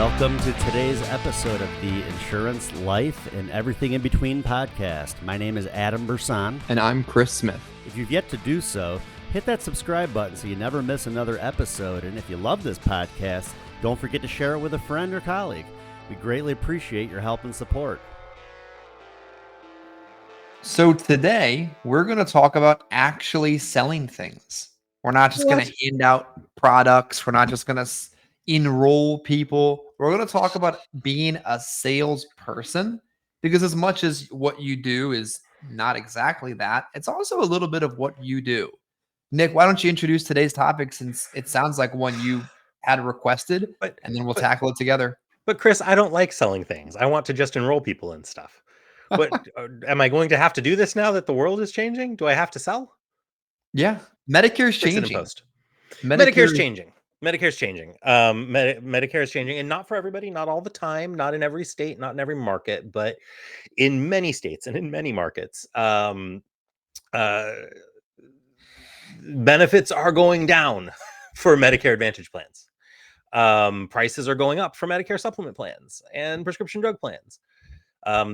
Welcome to today's episode of the Insurance, Life, and Everything in Between podcast. My name is Adam Brsan. And I'm Chris Smith. If you've yet to do so, hit that subscribe button so you never miss another episode. And if you love this podcast, don't forget to share it with a friend or colleague. We greatly appreciate your help and support. So today, we're going to talk about actually selling things. We're not just going to hand out products. We're not just going to enroll people. We're going to talk about being a salesperson, because as much as what you do is not exactly that, it's also a little bit of what you do. Nick, why don't you introduce today's topic, since it sounds like one you had requested, and then we'll tackle it together. But Chris, I don't like selling things. I want to just enroll people in stuff. But am I going to have to do this now that the world is changing? Do I have to sell? Yeah. Medicare's changing. Medicare's changing. Medicare's changing. Medicare is changing, and not for everybody, not all the time, not in every state, not in every market, but in many states and in many markets, benefits are going down for Medicare Advantage plans. Prices are going up for Medicare supplement plans and prescription drug plans.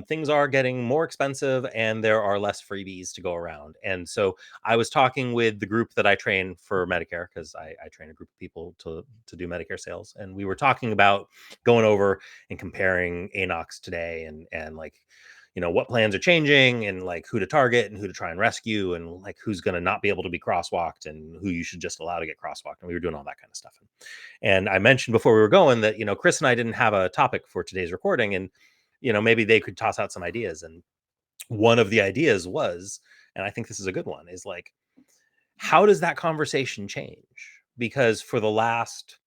Things are getting more expensive, and there are less freebies to go around. And so I was talking with the group that I train for Medicare, because I train a group of people to do Medicare sales. And we were talking about going over and comparing ANOCs today, and like, you know, what plans are changing, and like who to target and who to try and rescue, and like who's going to not be able to be crosswalked and who you should just allow to get crosswalked. And we were doing all that kind of stuff. And I mentioned before we were going that, you know, Chris and I didn't have a topic for today's recording, and you know, maybe they could toss out some ideas. And one of the ideas was, and I think this is a good one, is like, how does that conversation change? Because for the last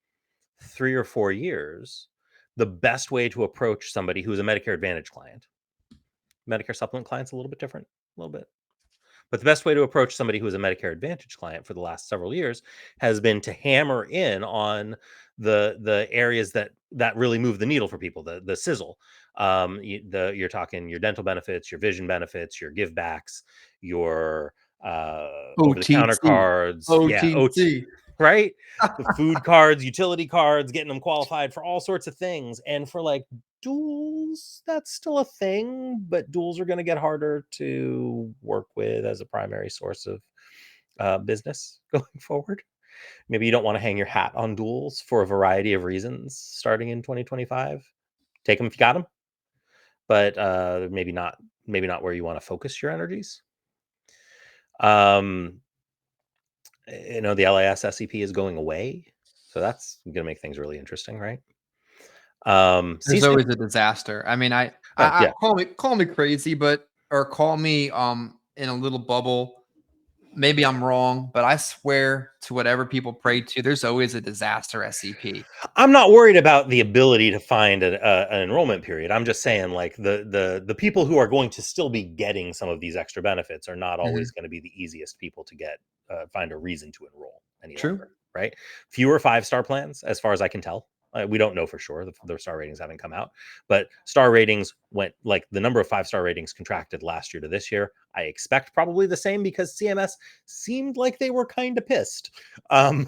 3 or 4 years, the best way to approach somebody who's a Medicare Advantage client, Medicare supplement client's a little bit different, a little bit. But the best way to approach somebody who is a Medicare Advantage client for the last several years has been to hammer in on the areas that really move the needle for people, the sizzle. You're talking your dental benefits, your vision benefits, your give backs, your over-the-counter cards, OTC. Right? The food cards, utility cards, getting them qualified for all sorts of things. And for like duals, that's still a thing, but duals are going to get harder to work with as a primary source of business going forward. Maybe you don't want to hang your hat on duals for a variety of reasons starting in 2025. Take them if you got them, but maybe not where you want to focus your energies. You know, the LIS SEP is going away, so that's going to make things really interesting, right? There's always a disaster. I mean, call me crazy, or call me in a little bubble. Maybe I'm wrong, but I swear to whatever people pray to, there's always a disaster SEP. I'm not worried about the ability to find an enrollment period. I'm just saying, like, the people who are going to still be getting some of these extra benefits are not always going to be the easiest people to get, find a reason to enroll any longer, right? Fewer 5-star plans, as far as I can tell. We don't know for sure. The star ratings haven't come out, but star ratings went, like, the number of 5-star ratings contracted last year to this year. I expect probably the same, because CMS seemed like they were kind of pissed.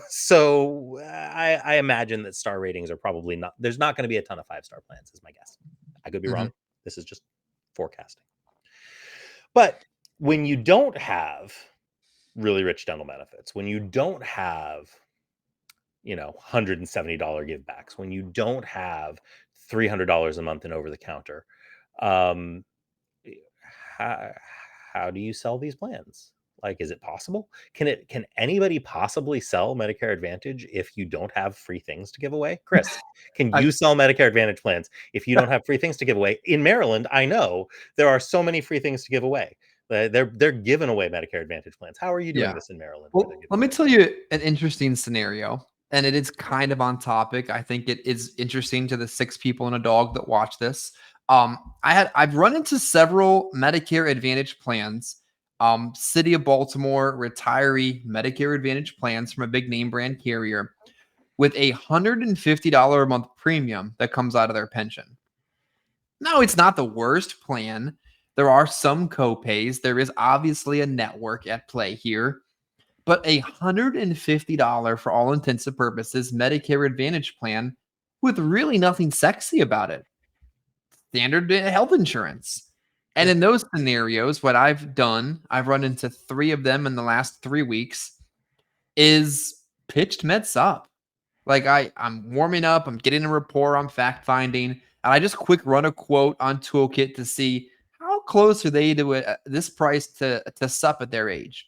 So I imagine that star ratings are probably not, there's not going to be a ton of 5-star plans, is my guess. I could be wrong. This is just forecasting. But when you don't have really rich dental benefits, when you don't have, you know, $170 give backs, when you don't have $300 a month in over the counter, how do you sell these plans? Like, is it possible? Can anybody possibly sell Medicare Advantage if you don't have free things to give away? Chris, can you sell Medicare Advantage plans if you don't have free things to give away? In Maryland, I know there are so many free things to give away. They're giving away Medicare Advantage plans. How are you doing this in Maryland? Well, let me tell you an interesting scenario. And it is kind of on topic. I think it is interesting to the 6 people and a dog that watch this. I've run into several Medicare Advantage plans, City of Baltimore retiree Medicare Advantage plans from a big name brand carrier with a $150 a month premium that comes out of their pension. No, it's not the worst plan. There are some copays. There is obviously a network at play here. But a $150, for all intents and purposes, Medicare Advantage plan with really nothing sexy about it. Standard health insurance. And Yeah. in those scenarios, what I've done, I've run into 3 of them in the last 3 weeks, is pitched meds up. Like I'm warming up, I'm getting a rapport, I'm fact finding, and I just quick run a quote on Toolkit to see how close are they to this price to sup at their age.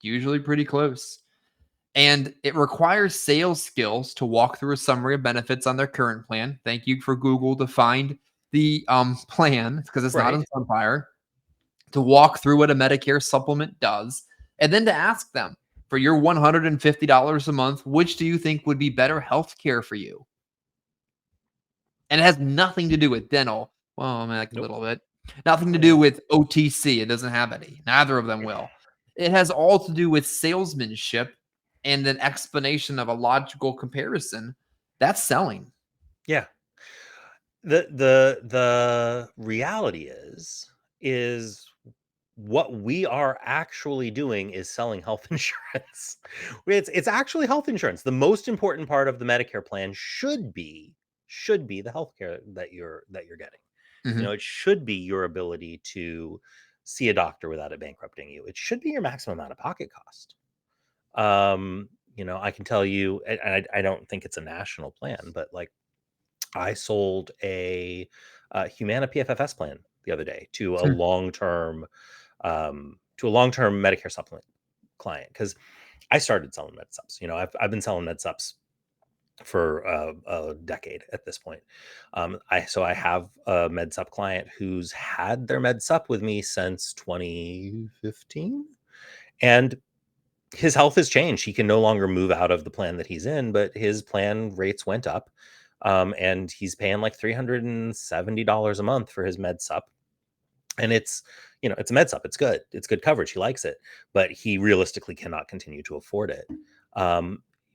Usually pretty close. And it requires sales skills to walk through a summary of benefits on their current plan. Thank you for Google to find the plan because it's not Right. on Sunfire. To walk through what a Medicare supplement does, and then to ask them for your $150 a month, which do you think would be better health care for you? And it has nothing to do with dental. Well, I mean, like a Nope. little bit. Nothing to do with OTC. It doesn't have any. Neither of them will. It has all to do with salesmanship and an explanation of a logical comparison. That's selling. Yeah. The reality is what we are actually doing is selling health insurance. It's actually health insurance. The most important part of the Medicare plan should be the healthcare that you're getting. You know, Mhm. it should be your ability to see a doctor without it bankrupting you. It should be your maximum out of pocket cost. You know, I can tell you, and I don't think it's a national plan, but like I sold a Humana PFFS plan the other day to a Hmm. long-term Medicare supplement client because I started selling med subs. You know, I've been selling med subs for a decade at this point. I have a med sup client who's had their med sup with me since 2015, and his health has changed. He can no longer move out of the plan that he's in, but his plan rates went up. And he's paying like $370 a month for his med sup. And it's, you know, it's a med sup. It's good. It's good coverage. He likes it, but he realistically cannot continue to afford it.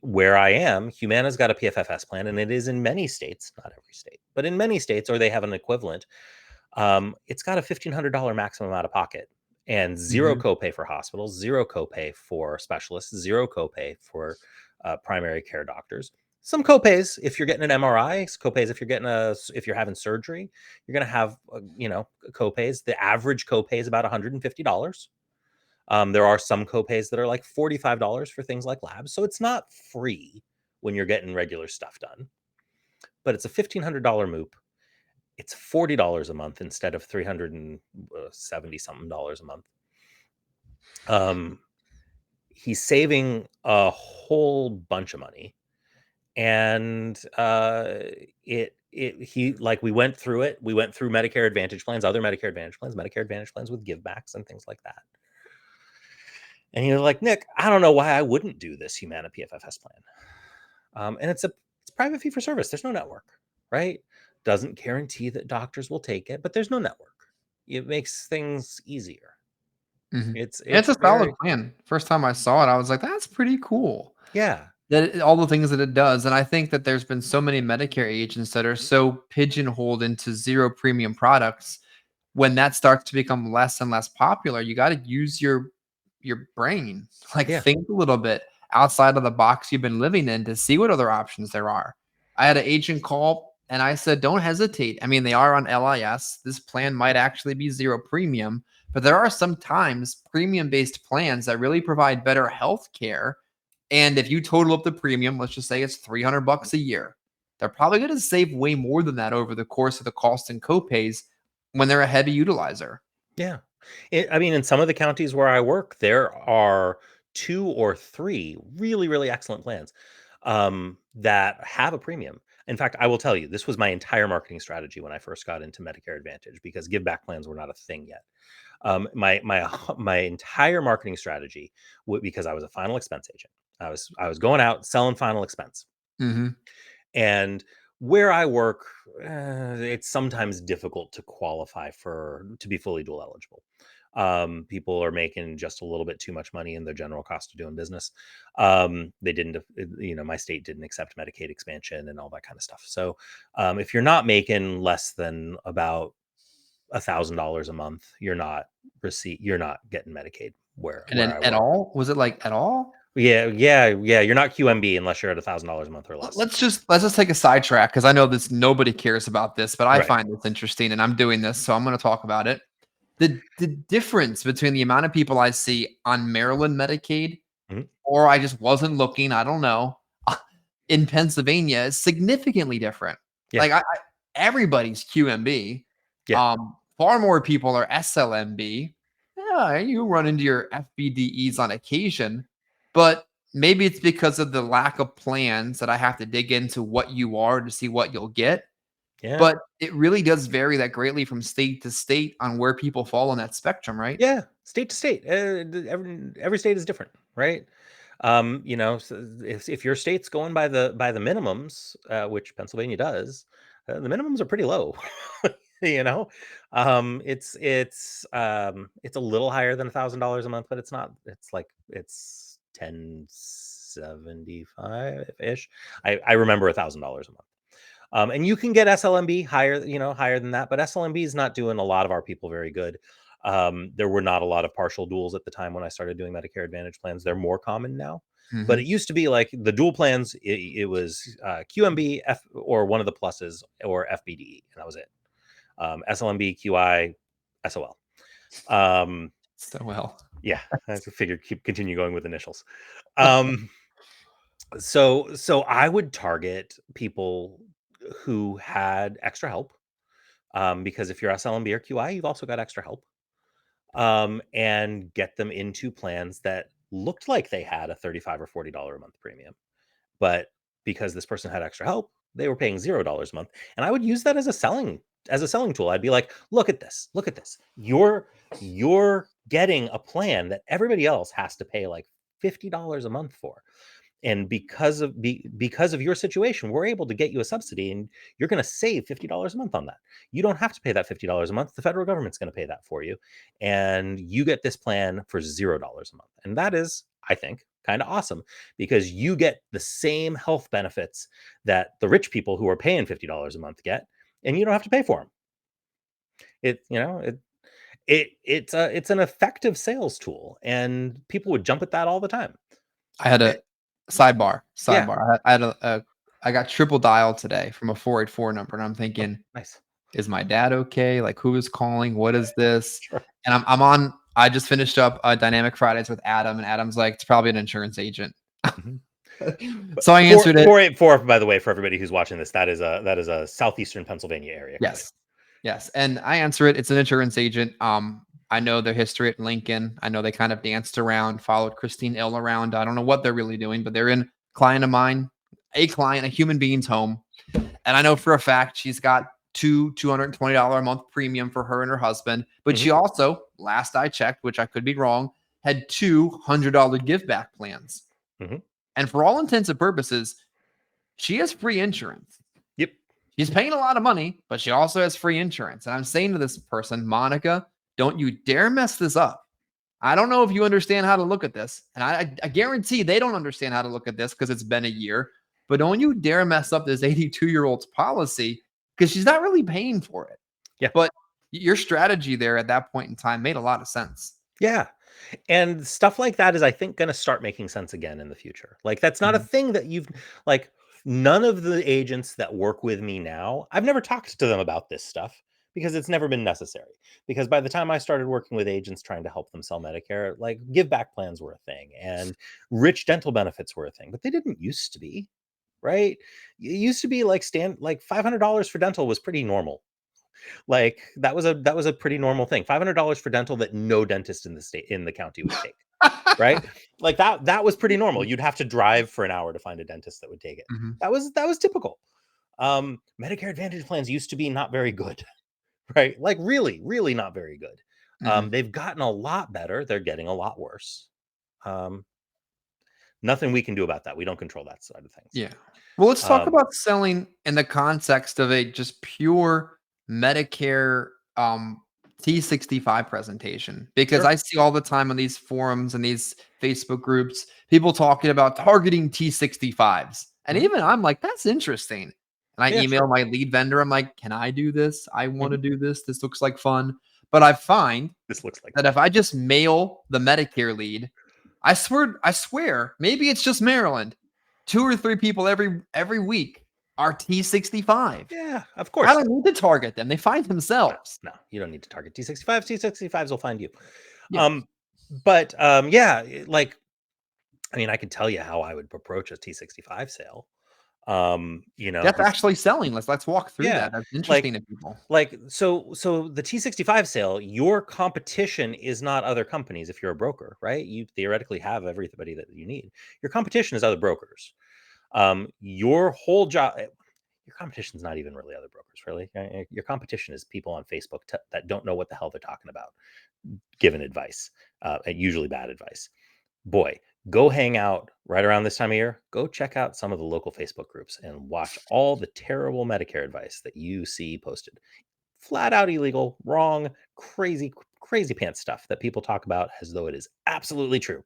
Where I am, Humana's got a PFFS plan, and it is in many states, not every state, but in many states, or they have an equivalent. It's got a $1,500 maximum out of pocket and zero Mhm. copay for hospitals, zero copay for specialists, zero copay for primary care doctors. Some copays if you're getting an MRI, copays if you're having surgery, you're going to have copays. The average copay is about $150. There are some copays that are like $45 for things like labs, so it's not free when you're getting regular stuff done, but it's a $1,500 MOOP. It's $40 a month instead of $370 something dollars a month. He's saving a whole bunch of money, and we went through it. We went through Medicare Advantage plans, other Medicare Advantage plans with givebacks and things like that. And you're like, Nick, I don't know why I wouldn't do this Humana PFFS plan. And it's private fee for service. There's no network, right? Doesn't guarantee that doctors will take it, but there's no network. It makes things easier. Mhm. It's It's a solid very, plan. First time I saw it, I was like, "That's pretty cool." yeah, All the things that it does, and I think that there's been so many Medicare agents that are so pigeonholed into zero premium products. When that starts to become less and less popular, you gotta use your brain, like, yeah, think a little bit outside of the box you've been living in to see what other options there are. I had an agent call, and I said, "Don't hesitate." I mean, they are on LIS. This plan might actually be zero premium, but there are sometimes premium-based plans that really provide better health care, and if you total up the premium, let's just say it's $300 a year, they're probably gonna save way more than that over the course of the cost and copays when they're a heavy utilizer. yeah. I mean, in some of the counties where I work, there are 2 or 3 really, really excellent plans that have a premium. In fact, I will tell you, this was my entire marketing strategy when I first got into Medicare Advantage because give back plans were not a thing yet. My entire marketing strategy, because I was a final expense agent, I was going out selling final expense. Mhm. And where I work, it's sometimes difficult to qualify to be fully dual eligible. People are making just a little bit too much money in their general cost of doing business. They didn't, my state didn't accept Medicaid expansion and all that kind of stuff. So if you're not making less than about $1,000 a month, you're not getting Medicaid where And then I at work. all? Was it like at all? Yeah. You're not QMB unless you're at $1,000 a month or less. Let's just take a sidetrack because I know nobody cares about this, but I Right. find this interesting and I'm doing this, so I'm going to talk about it. The difference between the amount of people I see on Maryland Medicaid, Mhm. or I just wasn't looking, I don't know, in Pennsylvania is significantly different. Yeah. Like everybody's QMB. Yeah. Far more people are SLMB. Yeah, you run into your FBDEs on occasion, but maybe it's because of the lack of plans that I have to dig into what you are to see what you'll get. Yeah. But it really does vary that greatly from state to state on where people fall on that spectrum, right? Yeah. State to state. Every state is different, right? So if your state's going by the minimums, which Pennsylvania does, the minimums are pretty low. you know, it's a little higher than $1,000 a month, but it's not. It's 1075 ish. I remember $1,000 a month. And you can get SLMB higher, higher than that, but SLMB is not doing a lot of our people very good. There were not a lot of partial duals at the time when I started doing Medicare Advantage plans. They're more common now, but it used to be like the dual plans. It was QMB, or one of the pluses, or FBDE, and that was it. SLMB, QI, SOL. So well. Yeah, I figured continue going with initials. So I would target people who had extra help, because if you're SLMB or QI, you've also got extra help, and get them into plans that looked like they had a $35 or $40 a month premium, but because this person had extra help, they were paying $0 a month, and I would use that as a selling tool. I'd be like, look at this, you're getting a plan that everybody else has to pay like $50 a month for. And because of your situation, we're able to get you a subsidy, and you're going to save $50 a month on that. You don't have to pay that $50 a month. The federal government's going to pay that for you. And you get this plan for $0 a month. And that is, I think, kind of awesome, because you get the same health benefits that the rich people who are paying $50 a month get, and you don't have to pay for them. It's an effective sales tool, and people would jump at that all the time. I had a sidebar. Yeah. I got triple dialed today from a 484 number, and I'm thinking, Nice. is my dad okay? Like, who is calling? What is this? Sure. And I'm on. I just finished up Dynamic Fridays with Adam, and Adam's like, it's probably an insurance agent. So I answered it. 484, by the way, for everybody who's watching this, that is a southeastern Pennsylvania area. Yes. And I answer it. It's an insurance agent. I know their history at Lincoln. I know they kind of danced around, followed Christine Ill around. I don't know what they're really doing, but they're in client of mine, a human being's home. And I know for a fact she's got $220 a month premium for her and her husband. But she also, last I checked, which I could be wrong, had $200 give back plans. And for all intents and purposes, she has free insurance. Yep. She's paying a lot of money, but she also has free insurance. And I'm saying to this person, Monica, don't you dare mess this up. I don't know if you understand how to look at this. And I guarantee they don't understand how to look at this because it's been a year. But don't you dare mess up this 82-year-old's policy, because she's not really paying for it. Yeah. But your strategy there at that point in time made a lot of sense. Yeah. And stuff like that is, I think, going to start making sense again in the future. Like, that's not a thing that none of the agents that work with me now, I've never talked to them about this stuff because it's never been necessary. Because by the time I started working with agents trying to help them sell Medicare, like, give back plans were a thing and rich dental benefits were a thing, but they didn't used to be, right? It used to be like $500 for dental was pretty normal. Like, that was a pretty normal thing. $500 for dental that no dentist in the county would take. Right? Like, that was pretty normal. You'd have to drive for an hour to find a dentist that would take it. That was typical. Medicare Advantage plans used to be not very good, right? Like, really, really not very good. They've gotten a lot better. They're getting a lot worse. Nothing we can do about that. We don't control that side of things. Yeah. Well, let's talk about selling in the context of a just pure Medicare T65 presentation, because I see all the time on these forums and these Facebook groups, people talking about targeting T65s. And even I'm like, that's interesting. And I email my lead vendor. I'm like, can I do this? I want to do this. This looks like fun. But I find this looks like that if I just mail the Medicare lead, I swear, maybe it's just Maryland. 2 or 3 people every week are T65. Yeah, of I course. don't need to target them. They find themselves. No, you don't need to target T65. T65s will find you. Yeah. Yeah, like, I mean, I could tell you how I would approach a T65 sale. That's just actually selling. Let's walk through yeah, that. That's interesting to people. so the T65 sale, your competition is not other companies. If you're a broker, right, you theoretically have everybody that you need. Your competition is other brokers. Your whole job, your competition is not even really other brokers, really. Your competition is people on Facebook that don't know what the hell they're talking about, giving advice, and usually bad advice. Boy, go hang out right around this time of year. Go check out some of the local Facebook groups and watch all the terrible Medicare advice that you see posted. Flat out illegal, wrong, crazy pants stuff that people talk about as though it is absolutely true.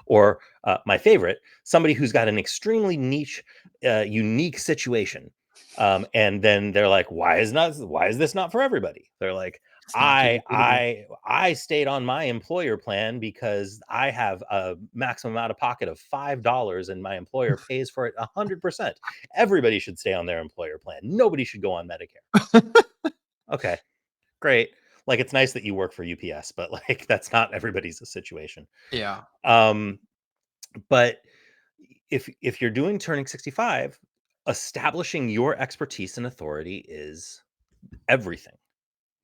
Or my favorite, somebody who's got an extremely niche, unique situation. And then they're like, why is this not for everybody? They're like, It's not too big. I stayed on my employer plan because I have a maximum out of pocket of $5 and my employer pays for it 100%. Everybody should stay on their employer plan. Nobody should go on Medicare. Okay, great. Like, it's nice that you work for UPS, but like, that's not everybody's situation. Yeah. But if you're doing turning 65, establishing your expertise and authority is everything.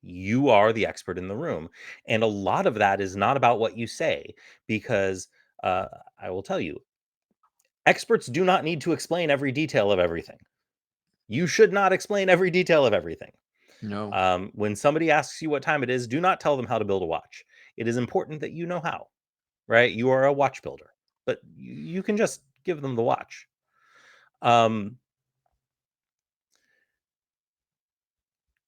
You are the expert in the room. And a lot of that is not about what you say, because I will tell you, experts do not need to explain every detail of everything. You should not explain every detail of everything. No. When somebody asks you what time it is, do not tell them how to build a watch. It is important that you know how, right? You are a watch builder, but you can just give them the watch.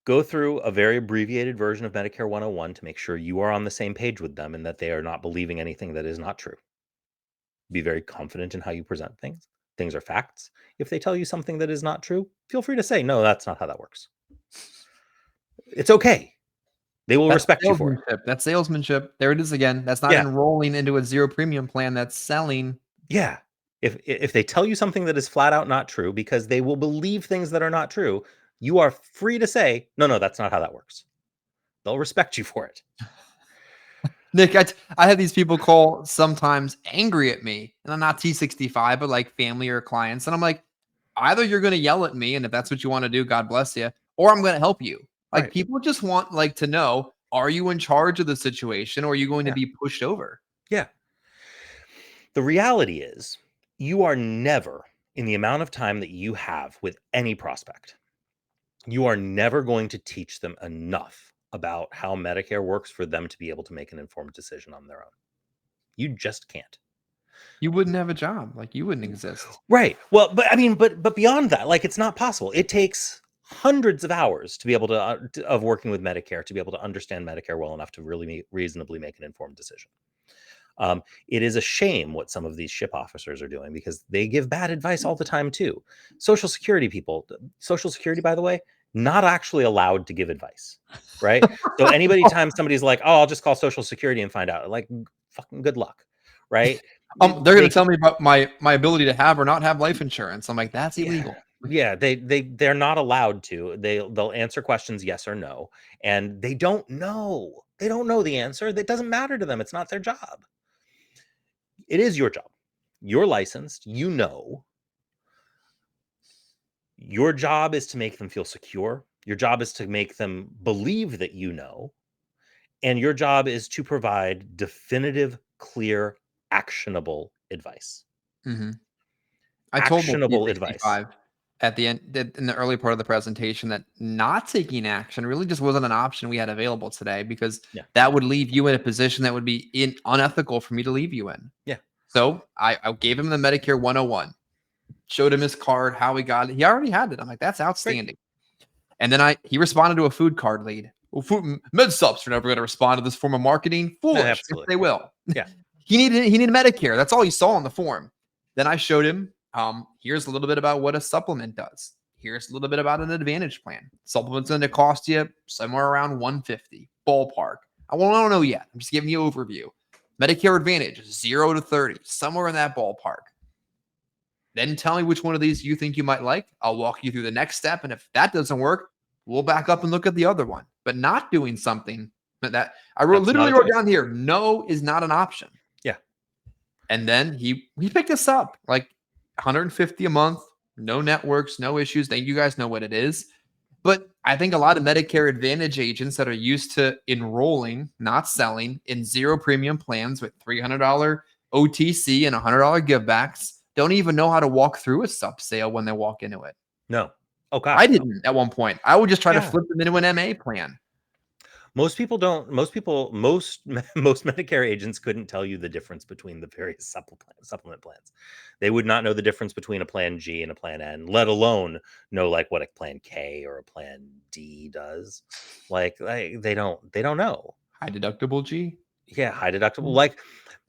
Go through a very abbreviated version of Medicare 101 to make sure you are on the same page with them and that they are not believing anything that is not true. Be very confident in how you present things. Things are facts. If they tell you something that is not true, feel free to say, no, that's not how that works. It's okay. They will respect you for it. That's salesmanship. There it is again. That's not Yeah. enrolling into a zero premium plan. That's selling. Yeah. If they tell you something that is flat out not true, because they will believe things that are not true, you are free to say, no, that's not how that works. They'll respect you for it. Nick, I have these people call sometimes angry at me, and I'm not T65, but like family or clients. And I'm like, either you're going to yell at me, and if that's what you want to do, God bless you, or I'm going to help you. Like Right. people just want like to know, are you in charge of the situation or are you going to Yeah. be pushed over? Yeah. The reality is, you are never, in the amount of time that you have with any prospect, you are never going to teach them enough about how Medicare works for them to be able to make an informed decision on their own. You just can't. You wouldn't have a job. Like you wouldn't exist. Right. Well, but I mean, but beyond that, like, it's not possible. It takes hundreds of hours to be able of working with Medicare to be able to understand Medicare well enough to really reasonably make an informed decision. It is a shame what some of these ship officers are doing, because they give bad advice all the time too. Social Security people, Social Security, by the way, not actually allowed to give advice, right? So anytime somebody's like, "Oh, I'll just call Social Security and find out," like, fucking good luck, right? They're going to tell me about my ability to have or not have life insurance. I'm like, that's illegal. Yeah, they're not allowed to. They'll answer questions yes or no, and they don't know. They don't know the answer. That doesn't matter to them. It's not their job. It is your job. You're licensed. You know. Your job is to make them feel secure. Your job is to make them believe that you know. And your job is to provide definitive, clear, actionable advice. Mm-hmm. I told the Actionable advice. T65 at the end in the early part of the presentation that not taking action really just wasn't an option we had available today, because Yeah. that would leave you in a position that would be unethical for me to leave you in. Yeah. So I gave him the Medicare 101, showed him his card, how he got it. He already had it. I'm like, that's outstanding. Great. And then he responded to a food card lead. Well, med subs are never going to respond to this form of marketing. Foolish. Yeah, absolutely. If they will. Yeah. He needed Medicare. That's all he saw on the form. Then I showed him, here's a little bit about what a supplement does. Here's a little bit about an advantage plan. Supplement's going to cost you somewhere around $150 ballpark. I don't know yet. I'm just giving you an overview. Medicare Advantage, 0 to 30, somewhere in that ballpark. Then tell me which one of these you think you might like. I'll walk you through the next step. And if that doesn't work, we'll back up and look at the other one. But not doing something that I literally wrote down here, no is not an option. Yeah. And then he picked us up like $150 a month, no networks, no issues. You guys know what it is. But I think a lot of Medicare Advantage agents that are used to enrolling, not selling, in zero premium plans with $300 OTC and $100 givebacks don't even know how to walk through a sub sale when they walk into it. No. Oh, God. I didn't at one point. I would just try to flip them into an MA plan. Most people don't. Most Medicare agents couldn't tell you the difference between the various supplement plans. They would not know the difference between a plan G and a plan N, let alone know like what a plan K or a plan D does. Like they don't know. High deductible G. Yeah, high deductible. Like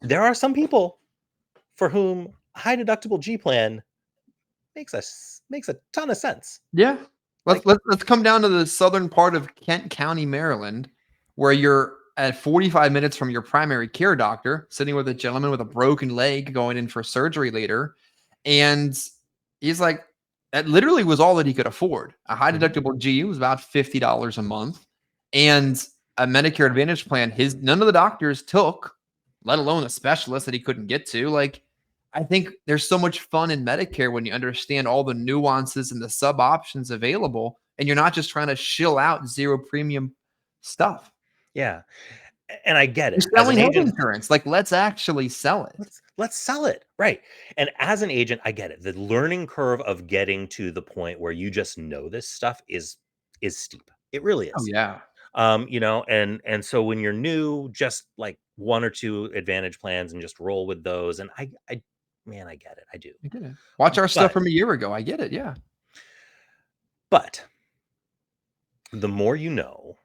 there are some people for whom high deductible G plan makes a ton of sense. Yeah. Let's come down to the southern part of Kent County, Maryland, where you're at 45 minutes from your primary care doctor, sitting with a gentleman with a broken leg going in for surgery later. And he's like, that literally was all that he could afford. A high deductible G was about $50 a month. And a Medicare Advantage plan, none of the doctors took, let alone a specialist that he couldn't get to. Like, I think there's so much fun in Medicare when you understand all the nuances and the sub options available, and you're not just trying to shill out zero premium stuff. Yeah. And I get it. You're selling health insurance. Like, let's actually sell it. Let's sell it. Right. And as an agent, I get it. The learning curve of getting to the point where you just know this stuff is steep. It really is. Oh, yeah. And so when you're new, just like one or two Advantage plans and just roll with those. And I get it. I do. I get it. Watch our stuff from a year ago. I get it. Yeah. But the more you know,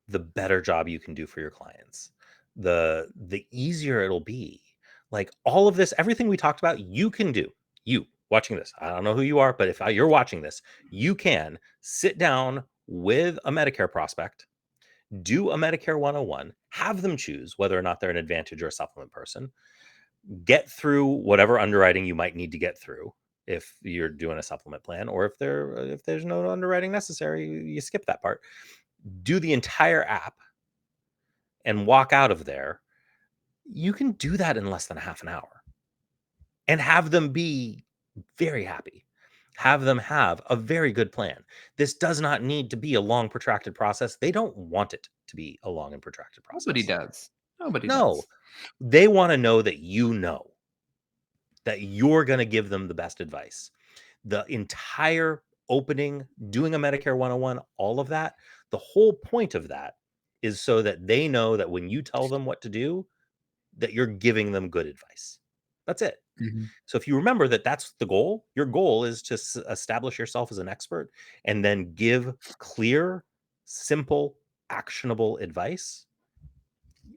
the better job you can do for your clients. The easier it'll be. Like all of this, everything we talked about, you can do. You watching this, I don't know who you are, but if you're watching this, you can sit down with a Medicare prospect, do a Medicare 101, have them choose whether or not they're an Advantage or a supplement person, get through whatever underwriting you might need to get through if you're doing a supplement plan, or if there's no underwriting necessary, you skip that part. Do the entire app and walk out of there. You can do that in less than a half an hour and have them be very happy. Have them have a very good plan. This does not need to be a long, protracted process. They don't want it to be a long and protracted process. Nobody does. No. They want to know that that you're going to give them the best advice. The entire opening, doing a Medicare 101, all of that, the whole point of that is so that they know that when you tell them what to do, that you're giving them good advice. That's it. Mm-hmm. So if you remember that that's the goal, your goal is to establish yourself as an expert and then give clear, simple, actionable advice.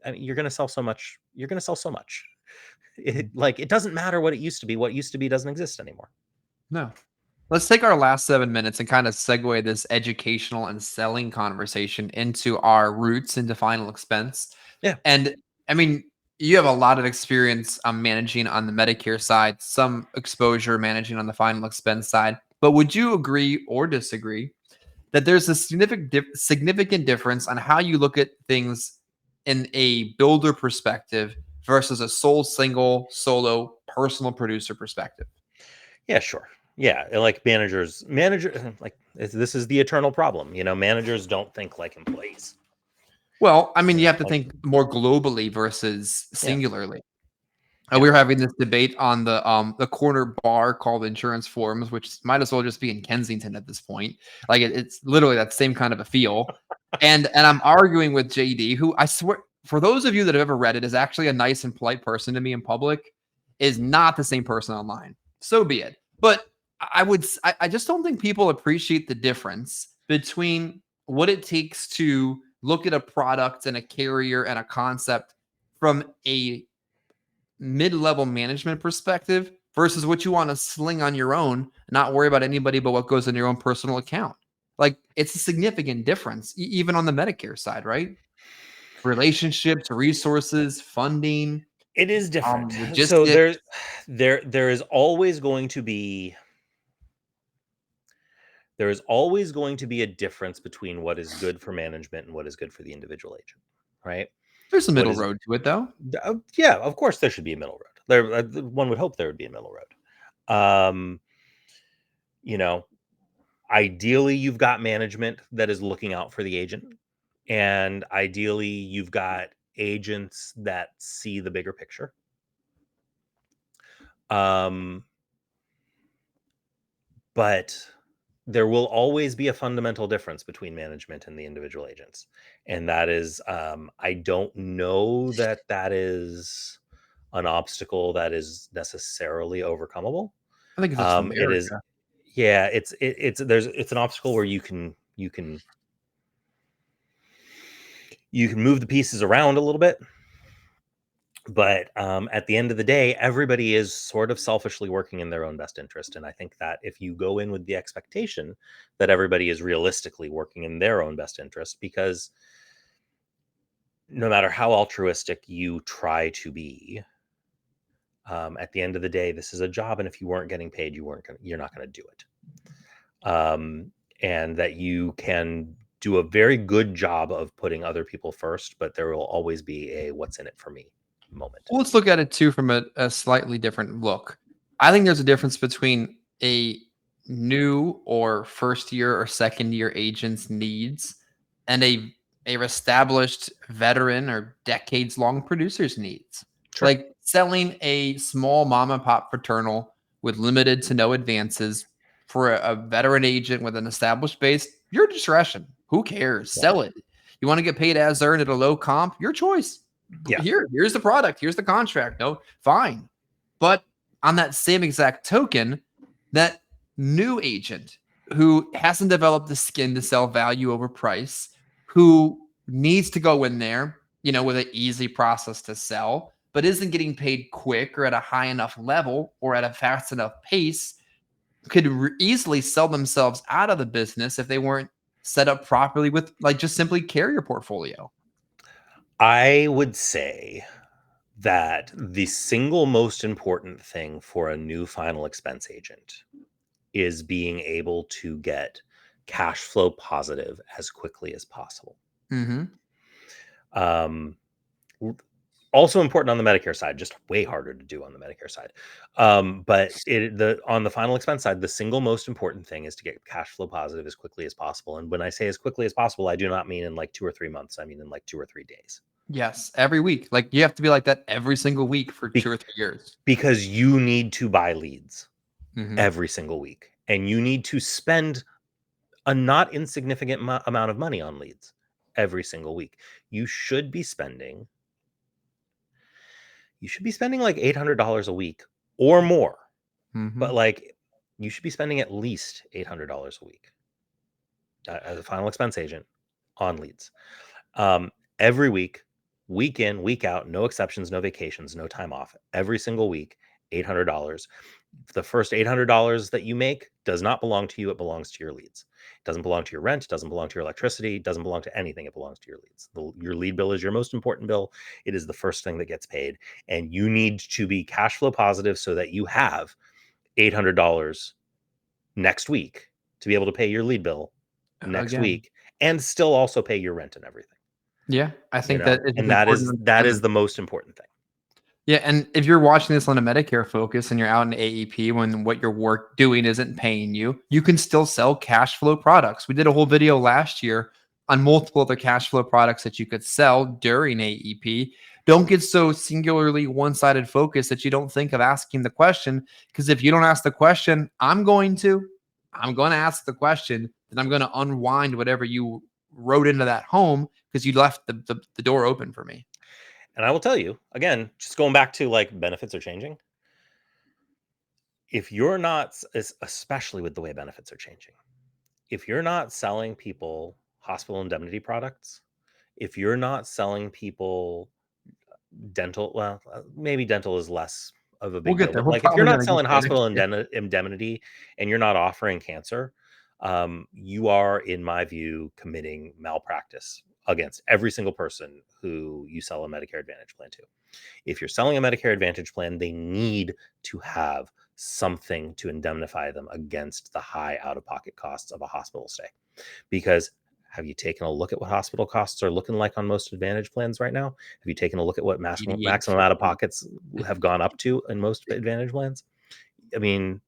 I mean, you're going to sell so much. You're going to sell so much. It doesn't matter what it used to be. What used to be doesn't exist anymore. No. Let's take our last 7 minutes and kind of segue this educational and selling conversation into our roots into final expense. Yeah. And I mean, you have a lot of experience managing on the Medicare side, some exposure managing on the final expense side. But would you agree or disagree that there's a significant difference on how you look at things in a builder perspective versus a solo personal producer perspective? Yeah, sure. Yeah, like manager, like this is the eternal problem. Managers don't think like employees. Well, I mean, you have to think more globally versus singularly. We were having this debate on the corner bar called Insurance Forums, which might as well just be in Kensington at this point. Like it's literally that same kind of a feel. And I'm arguing with JD, who I swear, for those of you that have ever read it, is actually a nice and polite person to me in public, is not the same person online. So be it. But I just don't think people appreciate the difference between what it takes to look at a product and a carrier and a concept from a mid-level management perspective versus what you want to sling on your own, not worry about anybody but what goes in your own personal account. Like it's a significant difference, even on the Medicare side, right? Relationships, resources, funding, It is different. So Logistics. there is always going to be a difference between what is good for management and what is good for the individual agent, right? There's a What middle is road to it, though. yeah, of course there should be a middle road. There, one would hope there would be a middle road. You know, ideally you've got management that is looking out for the agent, and ideally you've got agents that see the bigger picture. But there will always be a fundamental difference between management and the individual agents, and that is, I don't know that is an obstacle that is necessarily overcomable. I think it's just It is, America. yeah, it's an obstacle where you can move the pieces around a little bit, but at the end of the day, everybody is sort of selfishly working in their own best interest. And I think that if you go in with the expectation that everybody is realistically working in their own best interest, because no matter how altruistic you try to be, at the end of the day, this is a job, and if you weren't getting paid, you're not going to do it. And that you can do a very good job of putting other people first, but there will always be a "what's in it for me" moment. Well, let's look at it too from a slightly different look. I think there's a difference between a new or first year or second year agent's needs and a established veteran or decades long producer's needs. Sure. Like selling a small mom and pop fraternal with limited to no advances for a veteran agent with an established base, your discretion. Who cares? Yeah. Sell it. You want to get paid as earned at a low comp? Your choice. Yeah. Here's the product. Here's the contract. No, fine. But on that same exact token, that new agent who hasn't developed the skin to sell value over price, who needs to go in there, with an easy process to sell, but isn't getting paid quick or at a high enough level or at a fast enough pace, could easily sell themselves out of the business if they weren't set up properly with just simply carrier portfolio. I would say that the single most important thing for a new final expense agent is being able to get cash flow positive as quickly as possible. Mm-hmm. Also important on the Medicare side, just way harder to do on the Medicare side. But on the final expense side, the single most important thing is to get cash flow positive as quickly as possible. And when I say as quickly as possible, I do not mean in like 2 or 3 months. I mean in like 2 or 3 days. Yes, every week. Like you have to be like that every single week for 2 or 3 years. Because you need to buy leads Mm-hmm. every single week, and you need to spend a not insignificant amount of money on leads every single week. You should be spending like $800 a week or more. Mm-hmm. But like you should be spending at least $800 a week as a final expense agent on leads. Every week in, week out, no exceptions, no vacations, no time off, every single week, $800. The first $800 that you make does not belong to you. It belongs to your leads. It doesn't belong to your rent. It doesn't belong to your electricity. It doesn't belong to anything. It belongs to your leads. Your lead bill is your most important bill. It is the first thing that gets paid. And you need to be cash flow positive so that you have $800 next week to be able to pay your lead bill next week and still also pay your rent and everything. Yeah, I think that is the most important thing. Yeah, and if you're watching this on a Medicare focus and you're out in AEP when what you're doing isn't paying you, you can still sell cash flow products. We did a whole video last year on multiple other cash flow products that you could sell during AEP. Don't get so singularly one-sided focused that you don't think of asking the question, because if you don't ask the question, I'm going to ask the question, and I'm going to unwind whatever you wrote into that home because you left the door open for me. And I will tell you, again, just going back to like benefits are changing. If you're not, especially with the way benefits are changing, if you're not selling people hospital indemnity products, if you're not selling people dental, well, maybe dental is less of a big deal, but like if you're not selling hospital indemnity and you're not offering cancer, you are, in my view, committing malpractice against every single person who you sell a Medicare Advantage plan to. If you're selling a Medicare Advantage plan, they need to have something to indemnify them against the high out-of-pocket costs of a hospital stay. Because have you taken a look at what hospital costs are looking like on most Advantage plans right now? Have you taken a look at what maximum out-of-pockets have gone up to in most Advantage plans? I mean,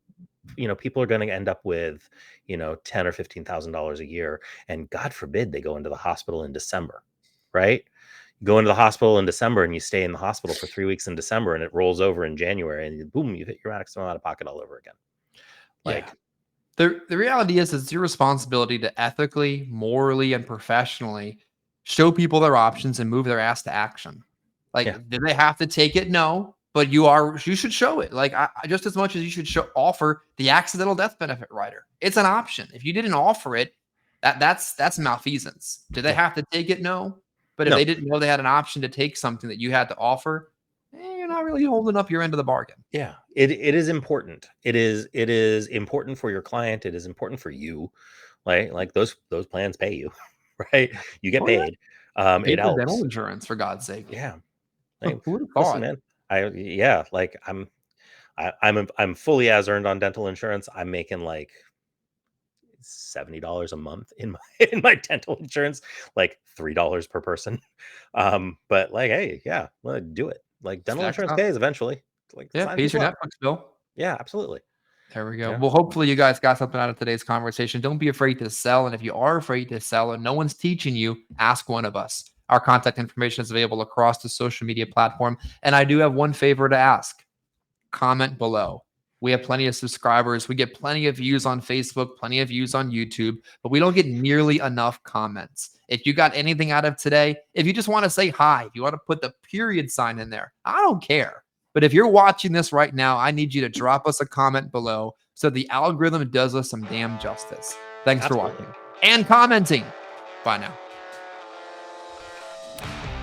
people are going to end up with, $10,000 or $15,000 a year, and God forbid they go into the hospital in December, right? You go into the hospital in December and you stay in the hospital for 3 weeks in December, and it rolls over in January, and boom, you hit your maximum out of pocket all over again. The reality is it's your responsibility to ethically, morally, and professionally show people their options and move their ass to action. Do they have to take it? No. But you should show it. Just as much as you should offer the accidental death benefit rider. It's an option. If you didn't offer it, that's malfeasance. Do they have to take it? No. But if they didn't know they had an option to take something that you had to offer, you're not really holding up your end of the bargain. Yeah, it is important. It is important for your client. It is important for you. Like those plans pay you, right? You get paid. It helps. Dental insurance, for God's sake. Yeah. Who would have thought? Listen, man. I'm fully as earned on dental insurance. I'm making like $70 a month in my dental insurance, like $3 per person. But hey, yeah, well, do it. Dental insurance pays eventually. Pays your Netflix bill. Yeah, absolutely. There we go. Yeah. Well, hopefully you guys got something out of today's conversation. Don't be afraid to sell. And if you are afraid to sell and no one's teaching you, ask one of us. Our contact information is available across the social media platform. And I do have one favor to ask. Comment below. We have plenty of subscribers. We get plenty of views on Facebook, plenty of views on YouTube, but we don't get nearly enough comments. If you got anything out of today, if you just want to say hi, if you want to put the period sign in there, I don't care. But if you're watching this right now, I need you to drop us a comment below so the algorithm does us some damn justice. Thanks for watching and commenting. Bye now.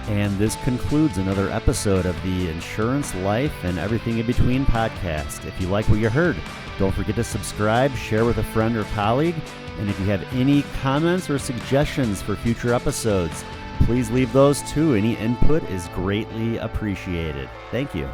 And this concludes another episode of the Insurance, Life, and Everything in Between podcast. If you like what you heard, don't forget to subscribe, share with a friend or colleague. And if you have any comments or suggestions for future episodes, please leave those too. Any input is greatly appreciated. Thank you.